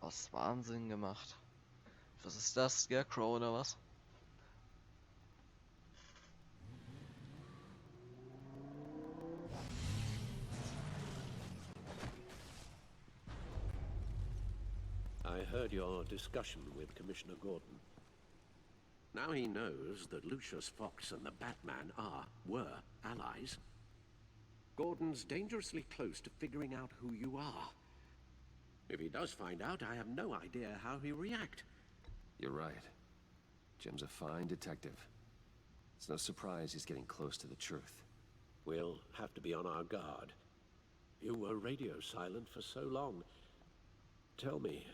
Was Wahnsinn gemacht. Was ist das? Scarecrow oder was? I heard your discussion with Commissioner Gordon. Now he knows that Lucius Fox and the Batman were allies. Gordon's dangerously close to figuring out who you are. If he does find out, I have no idea how he'll react. You're right. Jim's a fine detective. It's no surprise he's getting close to the truth. We'll have to be on our guard. You were radio silent for so long. Tell me,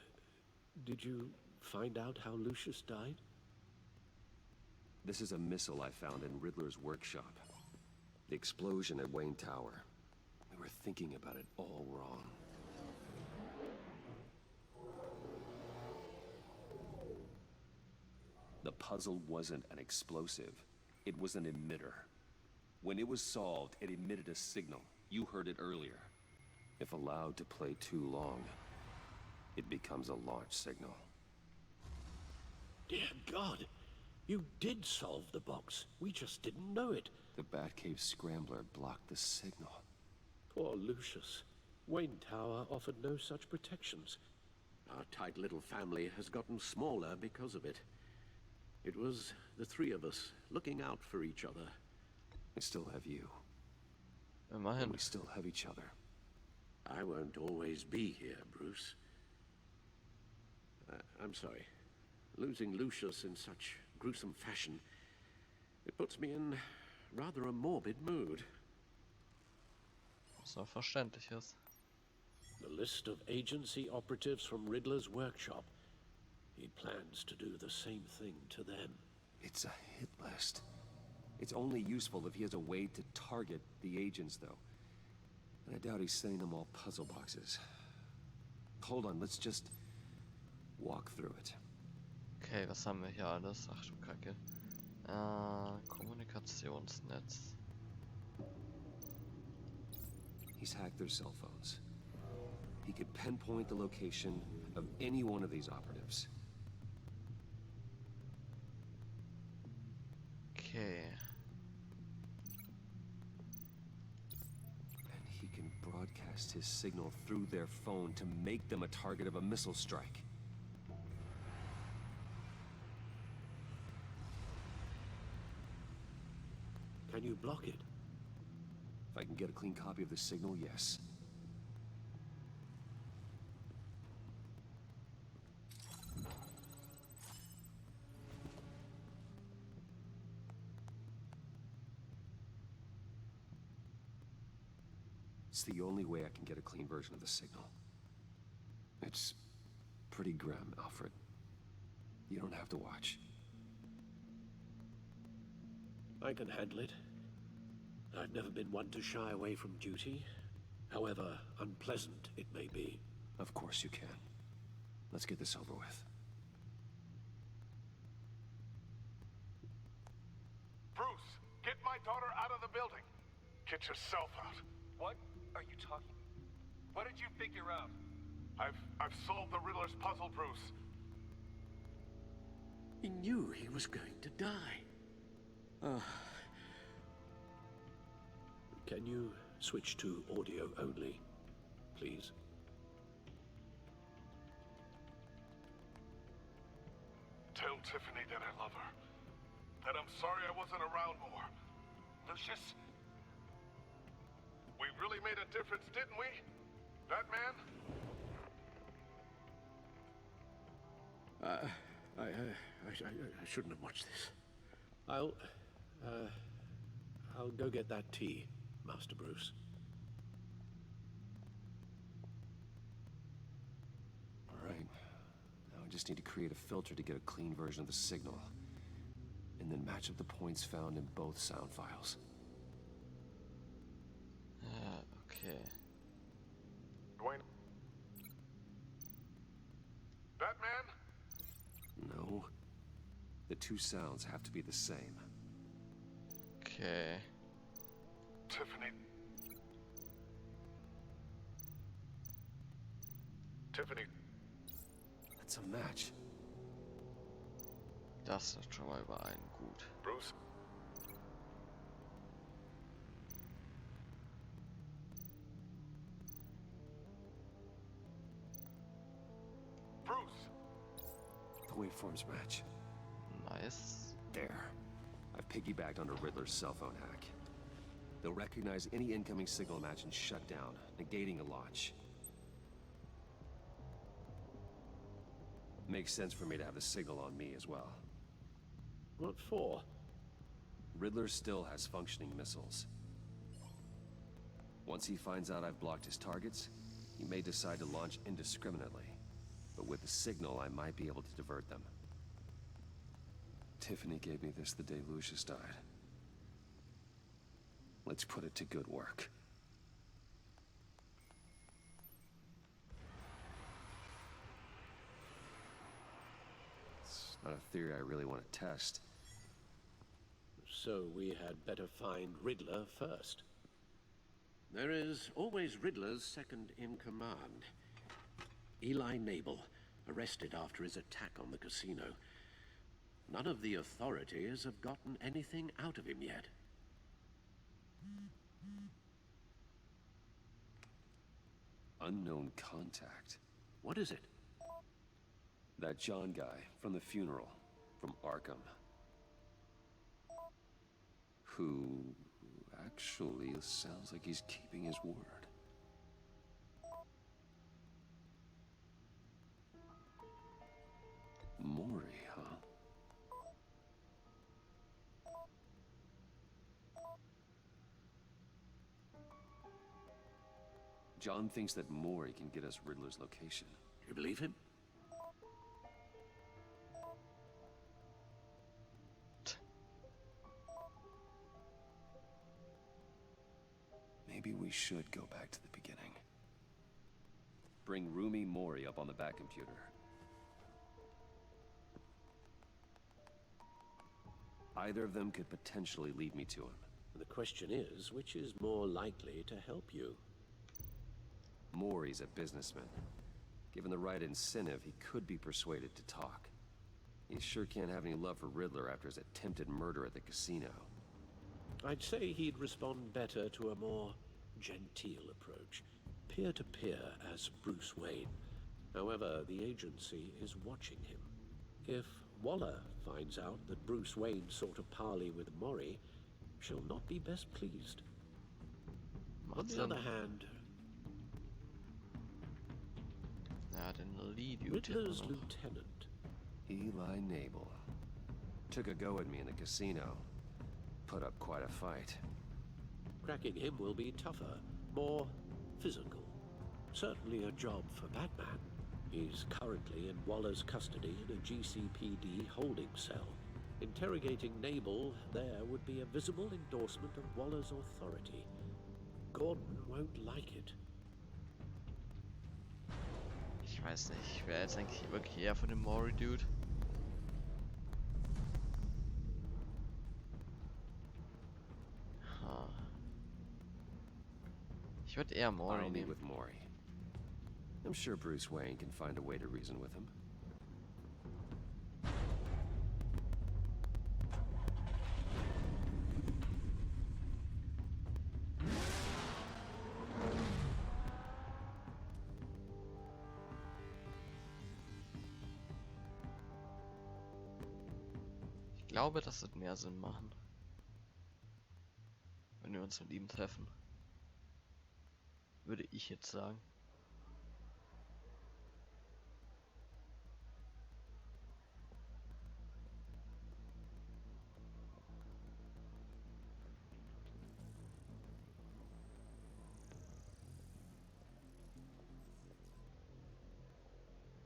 did you find out how Lucius died? This is a missile I found in Riddler's workshop. The explosion at Wayne Tower. We were thinking about it all wrong. The puzzle wasn't an explosive. It was an emitter. When it was solved, it emitted a signal. You heard it earlier. If allowed to play too long, it becomes a launch signal. Dear God! You did solve the box. We just didn't know it. The Batcave scrambler blocked the signal. Poor Lucius. Wayne Tower offered no such protections. Our tight little family has gotten smaller because of it. It was the three of us looking out for each other. I still have you. Immerhin. And we still have each other. I won't always be here, Bruce. I'm sorry. Losing Lucius in such gruesome fashion, it puts me in rather a morbid mood. Was auch verständlich ist. The list of agency operatives from Riddler's workshop. He plans to do the same thing to them. It's a hit list. It's only useful if he has a way to target the agents, though. And I doubt he's sending them all puzzle boxes. Hold on, let's just walk through it. Okay, was haben wir hier alles? Ach du Kacke. Kommunikationsnetz. He's hacked their cell phones. He could pinpoint the location of any one of these operatives. Okay. And he can broadcast his signal through their phone to make them a target of a missile strike. Can you block it? If I can get a clean copy of the signal, yes. It's the only way I can get a clean version of the signal. It's pretty grim, Alfred. You don't have to watch. I can handle it. I've never been one to shy away from duty, however unpleasant it may be. Of course you can. Let's get this over with. Bruce, get my daughter out of the building. Get yourself out. What are you talking? What did you figure out? I've solved the Riddler's puzzle, Bruce. He knew he was going to die. Can you switch to audio only, please? Tell Tiffany that I love her. That I'm sorry I wasn't around more. Lucius? We really made a difference, didn't we? Batman? I shouldn't have watched this. I'll go get that tea, Master Bruce. All right. Now I just need to create a filter to get a clean version of the signal. And then match up the points found in both sound files. Okay. Dwayne? Batman? No. The two sounds have to be the same. Okay. Tiffany. Tiffany. That's a match. Das ist schon mal überein gut. Bruce? Bruce! The waveforms match. Nice. There. I've piggybacked onto Riddler's cell phone hack. They'll recognize any incoming signal match and shut down, negating a launch. Makes sense for me to have the signal on me as well. What for? Riddler still has functioning missiles. Once he finds out I've blocked his targets, he may decide to launch indiscriminately. But with the signal, I might be able to divert them. Tiffany gave me this the day Lucius died. Let's put it to good work. It's not a theory I really want to test. So we had better find Riddler first. There is always Riddler's second in command. Eli Nabel, arrested after his attack on the casino. None of the authorities have gotten anything out of him yet. Unknown contact. What is it? That John guy from the funeral, from Arkham. Who actually sounds like he's keeping his word. Mori, huh? John thinks that Mori can get us Riddler's location. You believe him? Maybe we should go back to the beginning. Bring Rumi Mori up on the back computer. Either of them could potentially lead me to him. The question is, which is more likely to help you? Mori's a businessman. Given the right incentive, he could be persuaded to talk. He sure can't have any love for Riddler after his attempted murder at the casino. I'd say he'd respond better to a more genteel approach. Peer-to-peer as Bruce Wayne. However, the agency is watching him. If Waller finds out that Bruce Wayne sought a parley with Mori, she'll not be best pleased. On the other hand, Riddler's lieutenant, Eli Nabel. Took a go at me in the casino. Put up quite a fight. cracking him will be tougher, more physical. Certainly a job for Batman. He's currently in Waller's custody in a GCPD holding cell. Interrogating Nabel there would be a visible endorsement of Waller's authority. Gordon won't like it. Ich weiß nicht, ich wäre jetzt eigentlich wirklich eher von dem Mori-Dude. Ich würde eher Mori I'll meet nehmen. with Mori. I'm sure Bruce Wayne can find a way to reason with him. Ich glaube, das wird mehr Sinn machen, wenn wir uns mit ihm treffen. Würde ich jetzt sagen.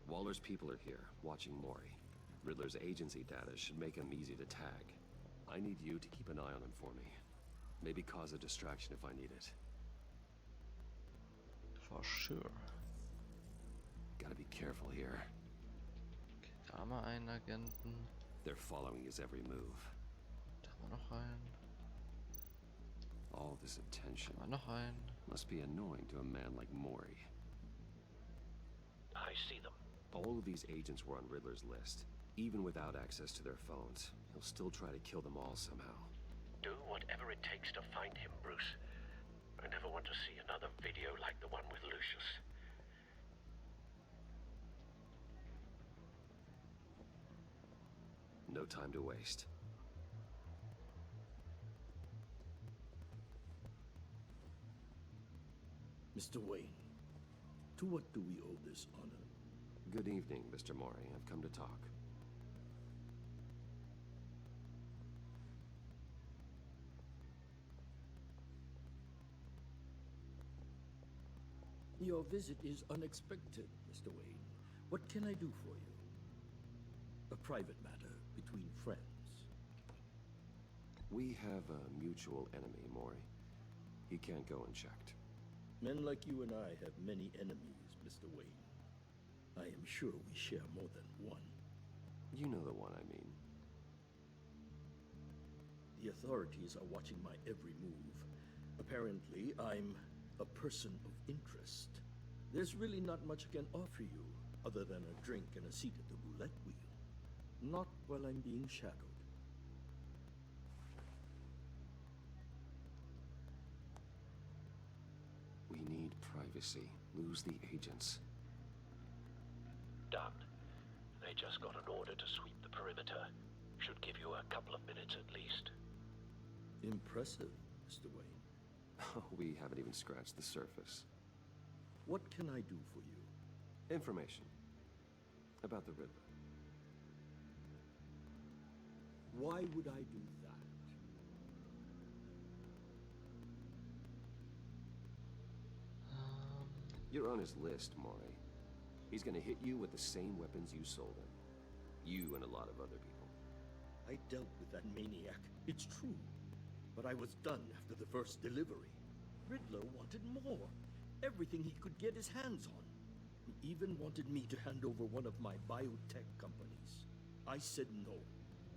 Waller's people are here, watching Mori. Riddler's agency data should make him easy to tag. I need you to keep an eye on him for me. Maybe cause a distraction if I need it. For sure. Gotta be careful here. Okay, da haben wir einen Agenten. They're following his every move. Da haben wir noch einen. All this attention Da haben wir noch einen. must be annoying to a man like Mori. I see them. All of these agents were on Riddler's list. Even without access to their phones, he'll still try to kill them all somehow. Do whatever it takes to find him, Bruce. I never want to see another video like the one with Lucius. No time to waste. Mr. Wayne, to what do we owe this honor? Good evening, Mr. Mori. I've come to talk. Your visit is unexpected, Mr. Wayne. What can I do for you? A private matter between friends. We have a mutual enemy, Mori. He can't go unchecked. Men like you and I have many enemies, Mr. Wayne. I am sure we share more than one. You know the one I mean. The authorities are watching my every move. Apparently, I'm a person of interest. There's really not much I can offer you, other than a drink and a seat at the roulette wheel. Not while I'm being shadowed. We need privacy. Lose the agents. Done. They just got an order to sweep the perimeter. Should give you a couple of minutes at least. Impressive, Mr. Wayne. Oh, we haven't even scratched the surface. What can I do for you? Information. About the Riddler. Why would I do that? You're on his list, Mori. He's gonna hit you with the same weapons you sold him. You and a lot of other people. I dealt with that maniac, it's true. But I was done after the first delivery. Riddler wanted more. Everything he could get his hands on. He even wanted me to hand over one of my biotech companies. I said no.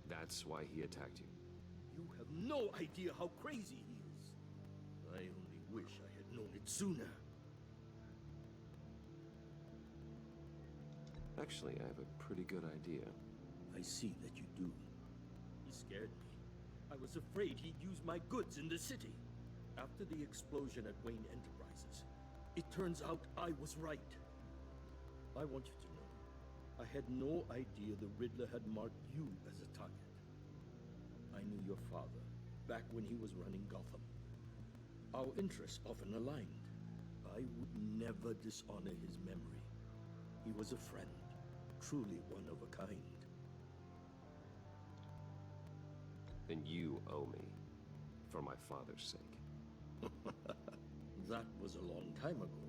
That's why he attacked you. You have no idea how crazy he is. I only wish I had known it sooner. Actually, I have a pretty good idea. I see that you do. He scared me. I was afraid he'd use my goods in the city. After the explosion at Wayne Enterprises, it turns out I was right. I want you to know, I had no idea the Riddler had marked you as a target. I knew your father, back when he was running Gotham. Our interests often aligned. I would never dishonor his memory. He was a friend, truly one of a kind. Then you owe me, for my father's sake. That was a long time ago,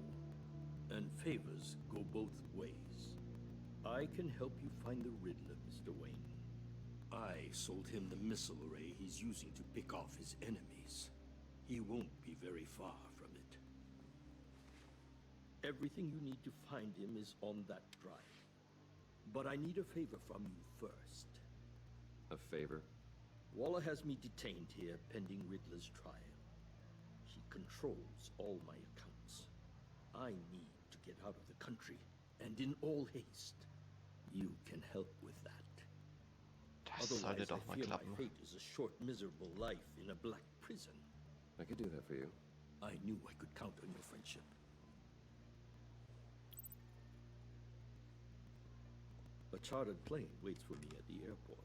and favors go both ways. I can help you find the Riddler, Mr. Wayne. I sold him the missile array he's using to pick off his enemies. He won't be very far from it. Everything you need to find him is on that drive. But I need a favor from you first. A favor? Waller has me detained here pending Riddler's trial. She controls all my accounts. I need to get out of the country, and in all haste. You can help with that. Das sollte doch I mal fear my klappen. fate is a short, miserable life in a black prison. I could do that for you. I knew I could count on your friendship. A chartered plane waits for me at the airport.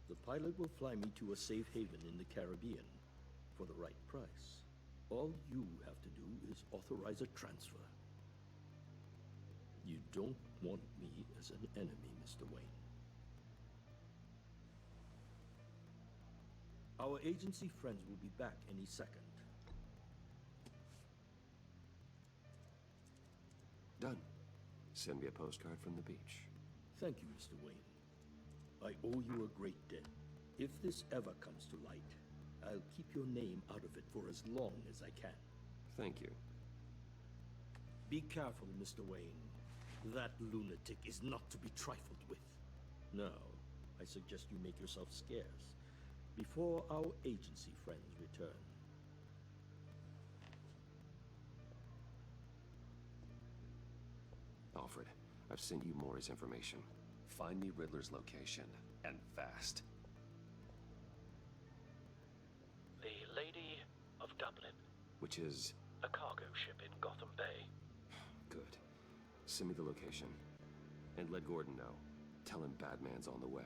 The pilot will fly me to a safe haven in the Caribbean for the right price. All you have to do is authorize a transfer. You don't want me as an enemy, Mr. Wayne. Our agency friends will be back any second. Done. Send me a postcard from the beach. Thank you, Mr. Wayne. I owe you a great debt. If this ever comes to light, I'll keep your name out of it for as long as I can. Thank you. Be careful, Mr. Wayne. That lunatic is not to be trifled with. Now, I suggest you make yourself scarce before our agency friends return. Alfred, I've sent you Maury's information. Find me Riddler's location, and fast. The Lady of Dublin. Which is... A cargo ship in Gotham Bay. good. Send me the location. And let Gordon know. Tell him Batman's on the way.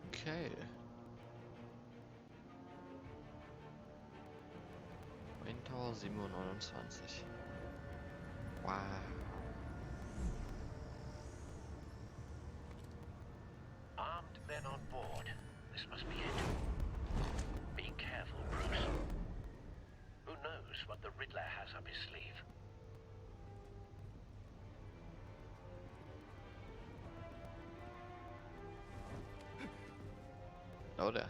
Okay. Wayne Tower 729. Wow. Armed men on board. This must be it. Be careful, Bruce. Who knows what the Riddler has up his sleeve? Oh, der.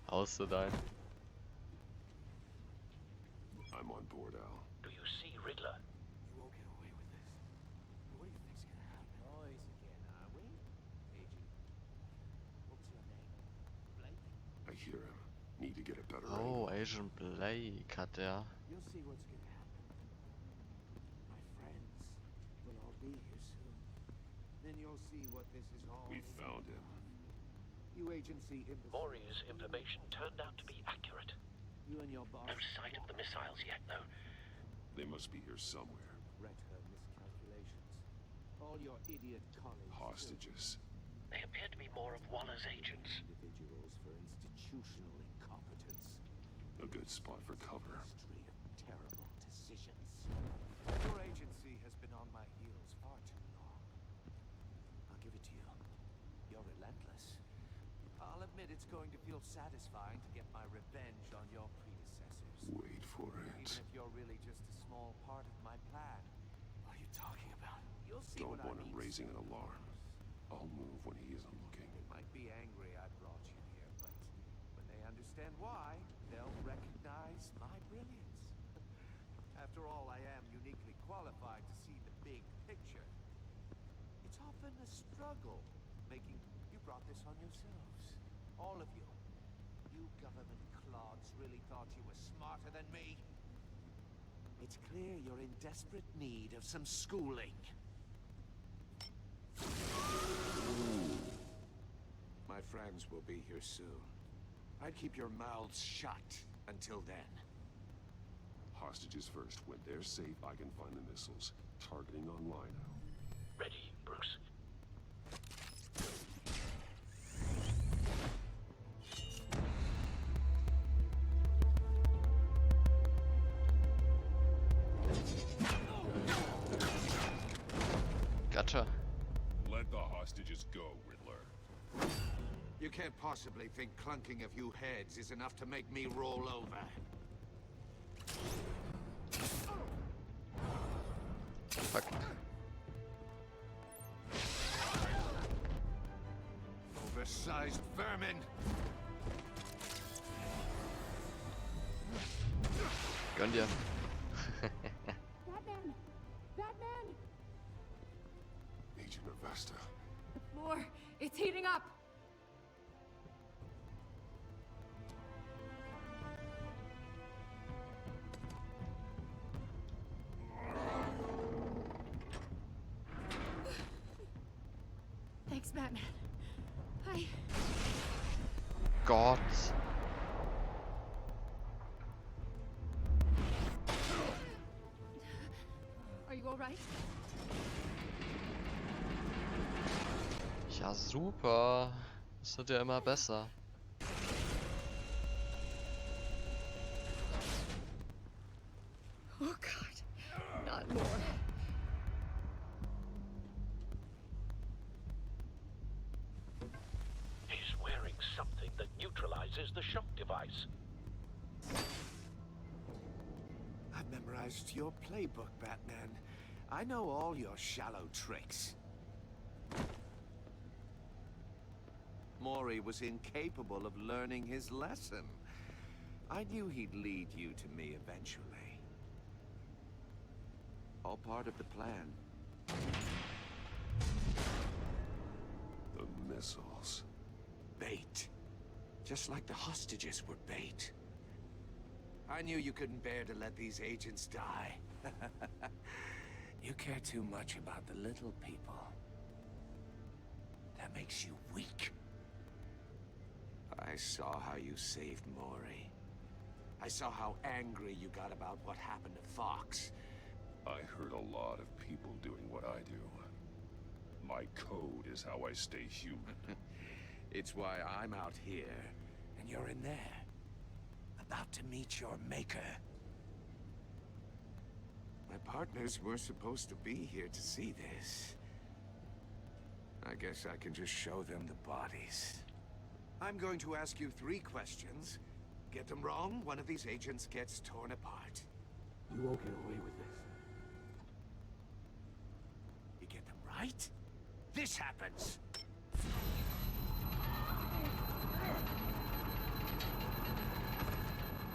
Haust du dein? I'm on board, Al. Do you see Riddler? You won't get away with this. What do you think's gonna happen? Boys again, are we? Agent. What's your name? Blake? I hear him. Need to get a better Oh, angle. Agent Blake hat der. You'll see what's gonna happen. My friends will all be here soon. Then you'll see what this is all. We found him. You agency imbeciles. Maury's information turned out to be accurate. You and your boss. No sight of the missiles yet, though. They must be here somewhere. Regret her miscalculations. All your idiot colleagues. Hostages. They appear to be more of Waller's agents. Individuals for institutional incompetence. A good spot for cover. History of terrible decisions. Your agency has been on my heels far too long. I'll give it to you. You're relentless. I'll admit it's going to feel satisfying to get my revenge on your predecessors. Wait for Even it. if you're really just a small part of my plan. What are you talking about? You'll see Don't what want I him mean. raising an alarm. I'll move when he isn't looking. They might be angry I brought you here, but when they understand why, they'll recognize my brilliance. After all, I am uniquely qualified to see the big picture. It's often a struggle making... You brought this on yourselves. All of you. You government clods really thought you were smarter than me. It's clear you're in desperate need of some schooling. My friends will be here soon. I'd keep your mouths shut until then. Hostages first. When they're safe, I can find the missiles. Targeting online. Ready, Bruce. Gotcha. Let the hostages go, Riddler. You can't possibly think clunking a few heads is enough to make me roll over. Fuck. Oversized vermin! Gönn dir. Batman! Batman! Agent Avesta. The floor, it's heating up! Thanks, Batman. Gott. Are you alright? Ja, super. Das wird ja immer besser. Oh God, not more. He's wearing something that neutralizes the shock device. I've memorized your playbook, Batman. I know all your shallow tricks. Maury was incapable of learning his lesson. I knew he'd lead you to me eventually. All part of the plan. The missiles. Bait. Just like the hostages were bait. I knew you couldn't bear to let these agents die. You care too much about the little people. That makes you weak. I saw how you saved Maury. I saw how angry you got about what happened to Fox. I heard a lot of people doing what I do. My code is how I stay human. It's why I'm out here, and you're in there. About to meet your maker. My partners were supposed to be here to see this. I guess I can just show them the bodies. I'm going to ask you 3 questions. Get them wrong, one of these agents gets torn apart. You won't get away with this. You get them right, this happens.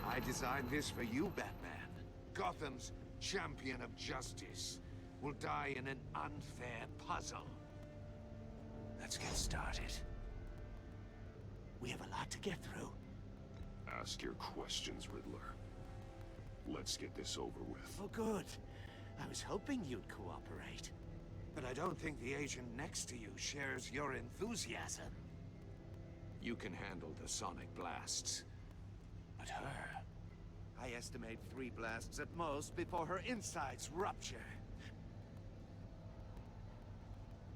I designed this for you, Batman. Gotham's champion of justice will die in an unfair puzzle. Let's get started. We have a lot to get through. Ask your questions, Riddler. Let's get this over with. Oh, good. I was hoping you'd cooperate. But I don't think the agent next to you shares your enthusiasm. You can handle the sonic blasts. But her... I estimate 3 blasts at most before her insides rupture.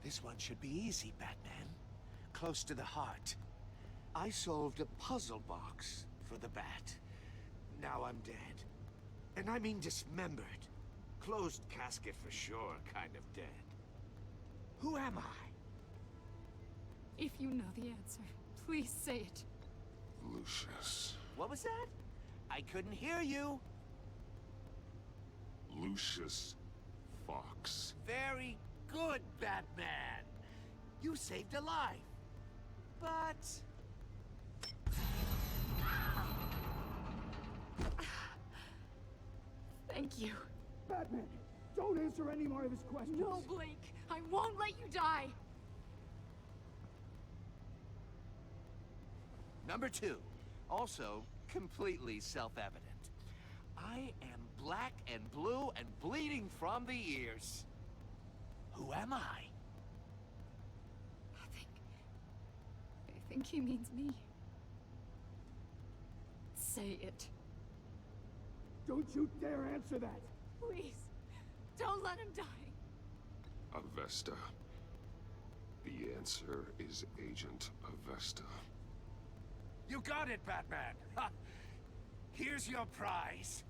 This one should be easy, Batman. Close to the heart. I solved a puzzle box for the Bat. Now I'm dead. And I mean dismembered. Closed casket for sure, kind of dead. Who am I? If you know the answer, please say it. Lucius. What was that? I couldn't hear you. Lucius Fox. Very good, Batman. You saved a life. But... Thank you. Batman, don't answer any more of his questions. No, Blake. I won't let you die. Number 2. Also, completely self-evident. I am black and blue and bleeding from the ears. Who am I? I think he means me. Say it. Don't you dare answer that! Please. Don't let him die. Avesta. The answer is Agent Avesta. You got it, Batman! Ha! Here's your prize.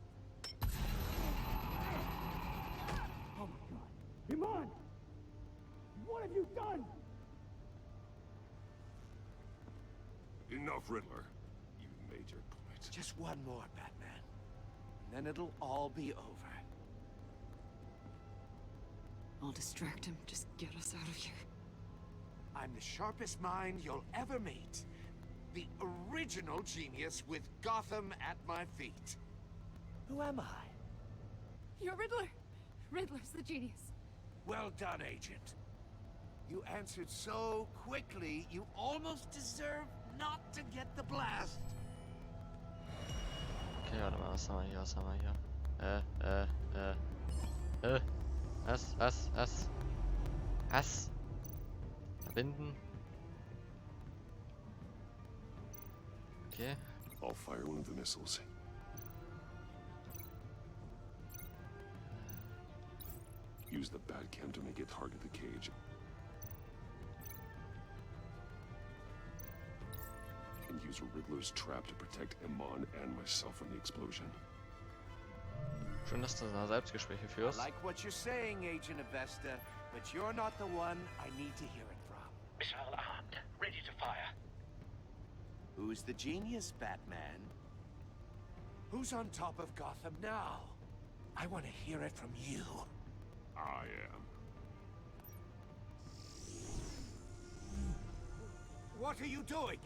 Oh my god. Iman! What have you done? Enough, Riddler. You've made your point. Just one more, Batman. And then it'll all be over. I'll distract him. Just get us out of here. I'm the sharpest mind you'll ever meet. The original genius with Gotham at my feet. Who am I? You're Riddler. Riddler's the genius. Well done, Agent. You answered so quickly, you almost deserve not to get the blast. Okay, warte mal, was haben wir hier, was haben wir hier? Was? Verbinden. Okay. I'll fire one of the missiles. Use the Batcam to make it target the cage. And use a Riddler's trap to protect Iman and myself from the explosion. Schön, dass du da Selbstgespräche I führst. like what you're saying, Agent Avesta, but you're not the one I need to hear it from. Missile armed, ready to fire. Who's the genius, Batman? Who's on top of Gotham now? I want to hear it from you. I am. What are you doing?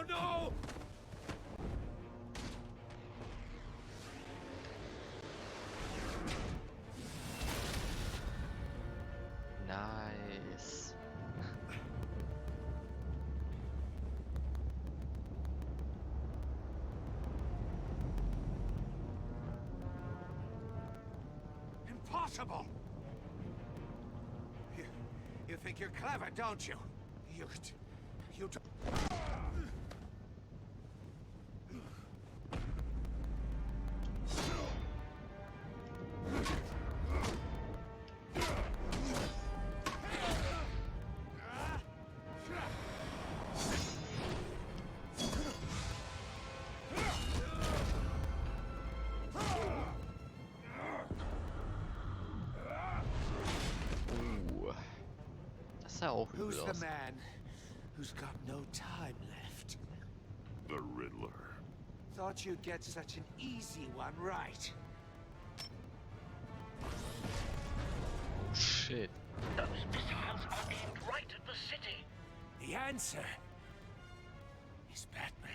No, no! Nice. Impossible! You think you're clever, don't you? You don't... Ooh. Das ist ja auch Who's übel the aus. man who's got no time left? The Riddler. Thought you'd get such an easy one right. Oh shit. Those missiles are aimed right at the city. The answer is Batman.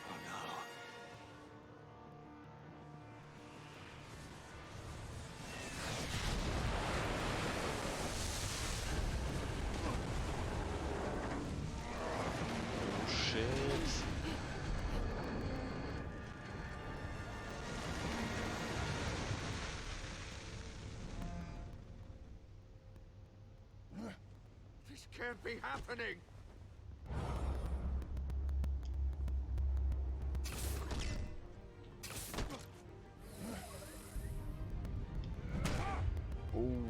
Oh no. Oh shit. This can't be happening. Ooh.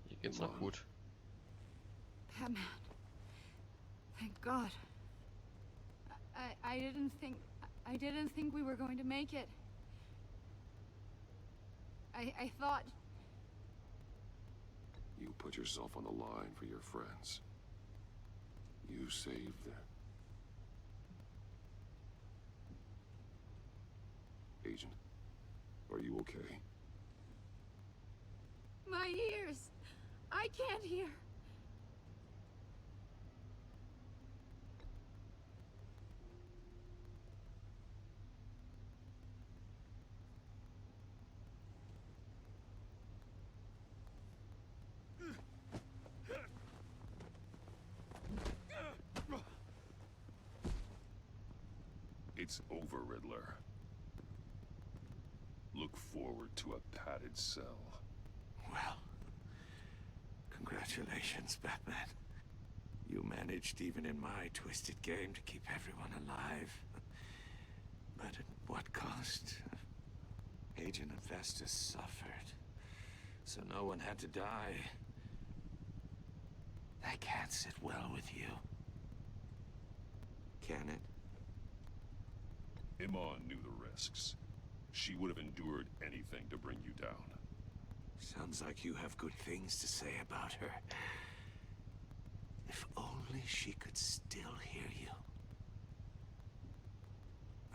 Hier geht's noch gut. Batman. Thank God. I didn't think we were going to make it. I thought... You put yourself on the line for your friends. You saved them. Agent, are you okay? My ears! I can't hear! It's over, Riddler. Look forward to a padded cell. Well, congratulations, Batman. You managed, even in my twisted game, to keep everyone alive. But at what cost? Agent Festus suffered, so no one had to die. That can't sit well with you. Can it? Iman knew the risks. She would have endured anything to bring you down. Sounds like you have good things to say about her. If only she could still hear you.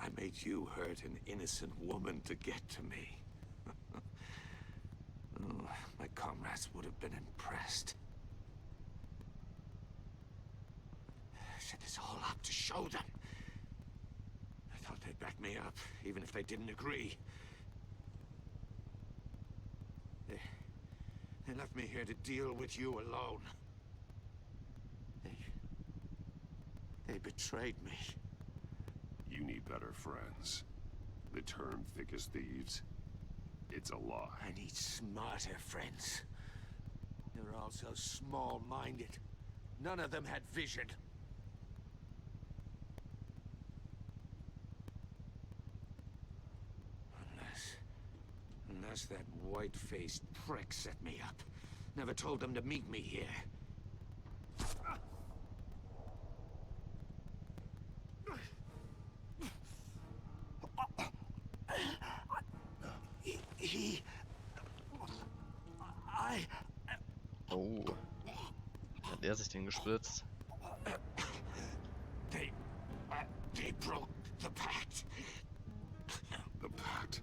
I made you hurt an innocent woman to get to me. Oh, my comrades would have been impressed. Set this all up to show them. I thought they'd back me up, even if they didn't agree. They left me here to deal with you alone. They betrayed me. You need better friends. The term thick as thieves, it's a lie. I need smarter friends. They're all so small-minded. None of them had vision. Just that white-faced prick set me up. Never told them to meet me here. Oh. Hat er sich den gespritzt? They broke the pact. The pact.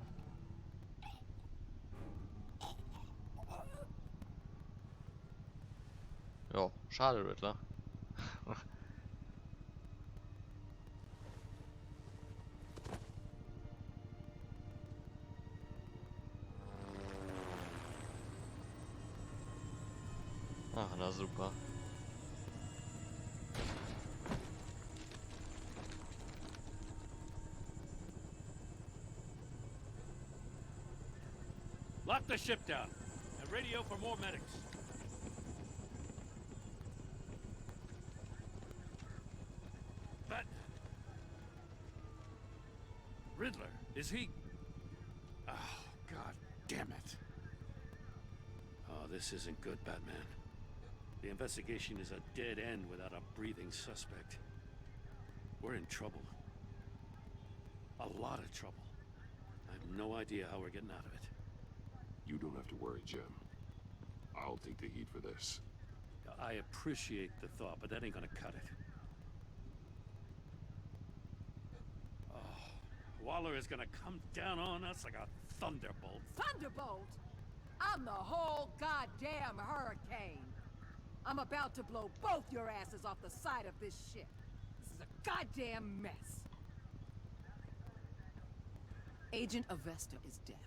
Ja, schade, Riddler. Ach, na super. Lock the ship down and radio for more medics. But Riddler, is he? Oh, God damn it. Oh, this isn't good, Batman. The investigation is a dead end without a breathing suspect. We're in trouble. A lot of trouble. I have no idea how we're getting out of it. You don't have to worry, Jim. I'll take the heat for this. I appreciate the thought, but that ain't gonna cut it. Oh, Waller is gonna come down on us like a thunderbolt. Thunderbolt? I'm the whole goddamn hurricane. I'm about to blow both your asses off the side of this ship. This is a goddamn mess. Agent Avesta is deaf.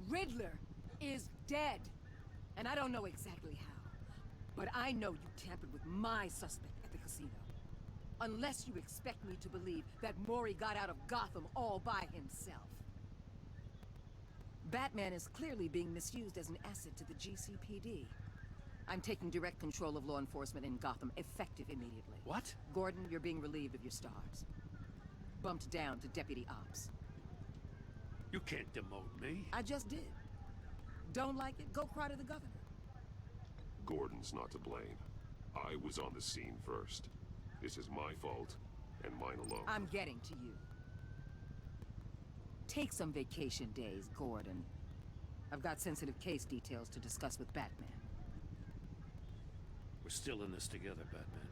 Riddler is dead. And I don't know exactly how. But I know you tampered with my suspect at the casino. Unless you expect me to believe that Mori got out of Gotham all by himself. Batman is clearly being misused as an asset to the GCPD. I'm taking direct control of law enforcement in Gotham, effective immediately. What? Gordon, you're being relieved of your stars. Bumped down to Deputy Ops. You can't demote me. I just did. Don't like it? Go cry to the governor. Gordon's not to blame. I was on the scene first. This is my fault, and mine alone. I'm getting to you. Take some vacation days, Gordon. I've got sensitive case details to discuss with Batman. We're still in this together, Batman.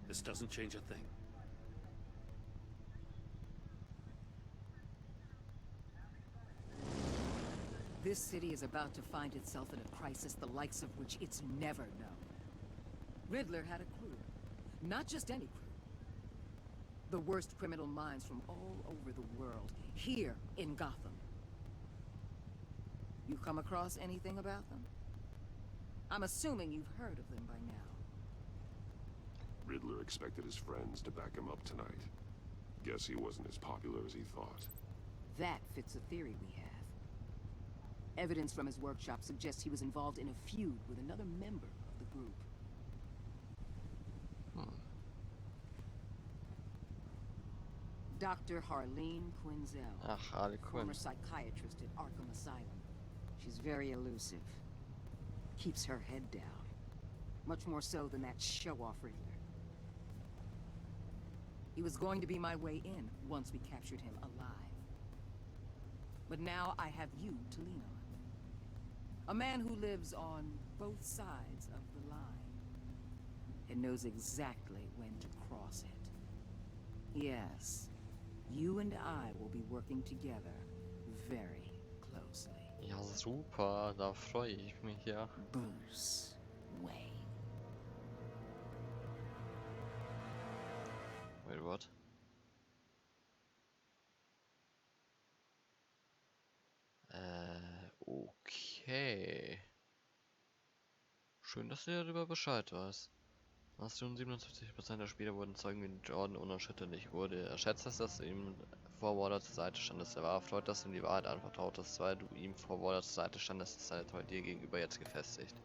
This doesn't change a thing. This city is about to find itself in a crisis the likes of which it's never known. Riddler had a crew. Not just any crew. The worst criminal minds from all over the world, here in Gotham. You come across anything about them? I'm assuming you've heard of them by now. Riddler expected his friends to back him up tonight. Guess he wasn't as popular as he thought. That fits a theory we have. Evidence from his workshop suggests he was involved in a feud with another member of the group. Dr. Harleen Quinzel, Ach, Harley Quinn. former psychiatrist at Arkham Asylum. She's very elusive. Keeps her head down. Much more so than that show-off Riddler. He was going to be my way in once we captured him alive. But now I have you to lean on. A man who lives on both sides of the line. And knows exactly when to cross it. Yes. You and I will be working together very closely. Ja, super, da freue ich mich ja. Bruce Wayne. Wait, what? Okay. Schön, dass du darüber Bescheid weißt. Hast du 77% der Spieler wurden Zeugen, wie Jordan unerschütterlich wurde. Er schätzt es, dass du ihm vor Waller zur Seite standest. Er war erfreut, dass du ihm die Wahrheit anvertraut hast, weil du ihm vor Waller zur Seite standest, ist seine Treue dir gegenüber jetzt gefestigt.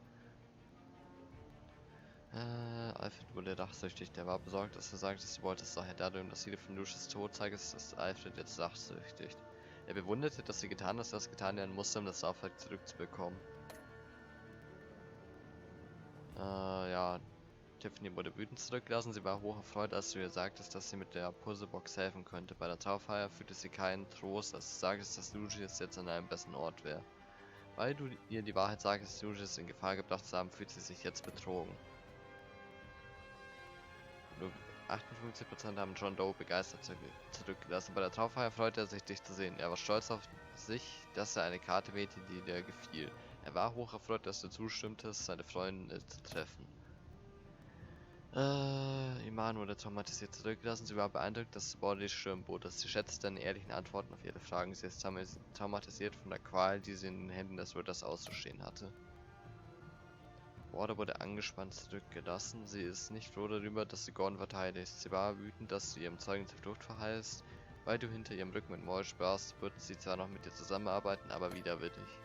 Alfred wurde rachsüchtig. Der war besorgt, dass du sagtest, du wolltest daher dadurch, dass viele von Lucius Tod zeigst, ist Alfred jetzt rachsüchtig. Er bewunderte, dass sie getan, dass das getan werden musste, um das Laufwerk zurückzubekommen. Ja. Tiffany wurde wütend zurückgelassen. Sie war hoch erfreut, als du ihr sagtest, dass sie mit der Puzzlebox helfen könnte. Bei der Trauerfeier fühlte sie keinen Trost, als du sagtest, dass Lucius jetzt an einem besseren Ort wäre. Weil du ihr die Wahrheit sagst, Lucius in Gefahr gebracht zu haben, fühlt sie sich jetzt betrogen. Nur 58% haben John Doe begeistert zurückgelassen. Bei der Trauerfeier freute er sich, dich zu sehen. Er war stolz auf sich, dass er eine Karte wählte, die dir gefiel. Er war hoch erfreut, dass du zustimmtest, seine Freundin zu treffen. Iman wurde traumatisiert zurückgelassen. Sie war beeindruckt, dass Border die Stirn bot. Sie schätzte deine ehrlichen Antworten auf ihre Fragen. Sie ist traumatisiert von der Qual, die sie in den Händen des Riddlers auszustehen hatte. Border wurde angespannt zurückgelassen. Sie ist nicht froh darüber, dass sie Gordon verteidigt. Sie war wütend, dass du ihrem Zeugen zur Flucht verheißt. Weil du hinter ihrem Rücken mit Maul sprachst, wird sie zwar noch mit dir zusammenarbeiten, aber widerwillig.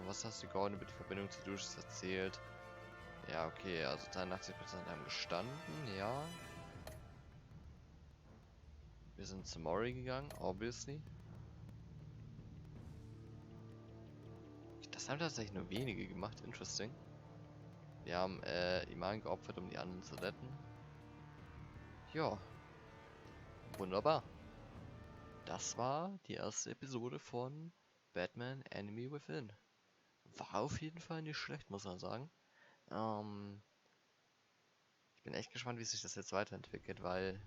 Was hast du Gordon über die Verbindung zu Lucius erzählt? Ja, okay, also 83% haben gestanden, ja. Wir sind zu Mori gegangen, obviously. Das haben tatsächlich nur wenige gemacht, interesting. Wir haben Iman geopfert, um die anderen zu retten. Ja. Wunderbar. Das war die erste Episode von Batman Enemy Within. War auf jeden Fall nicht schlecht, muss man sagen. Ich bin echt gespannt, wie sich das jetzt weiterentwickelt, weil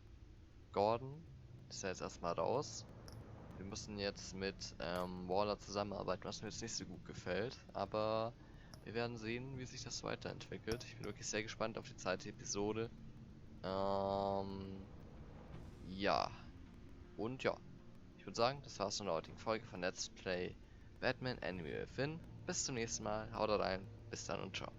Gordon ist ja jetzt erstmal raus. Wir müssen jetzt mit Waller zusammenarbeiten, was mir jetzt nicht so gut gefällt. Aber wir werden sehen, wie sich das weiterentwickelt. Ich bin wirklich sehr gespannt auf die zweite Episode. Ja. Und ja. Ich würde sagen, das war's von der heutigen Folge von Let's Play Batman Enemy Within. Bis zum nächsten Mal. Haut rein. Bis dann und ciao.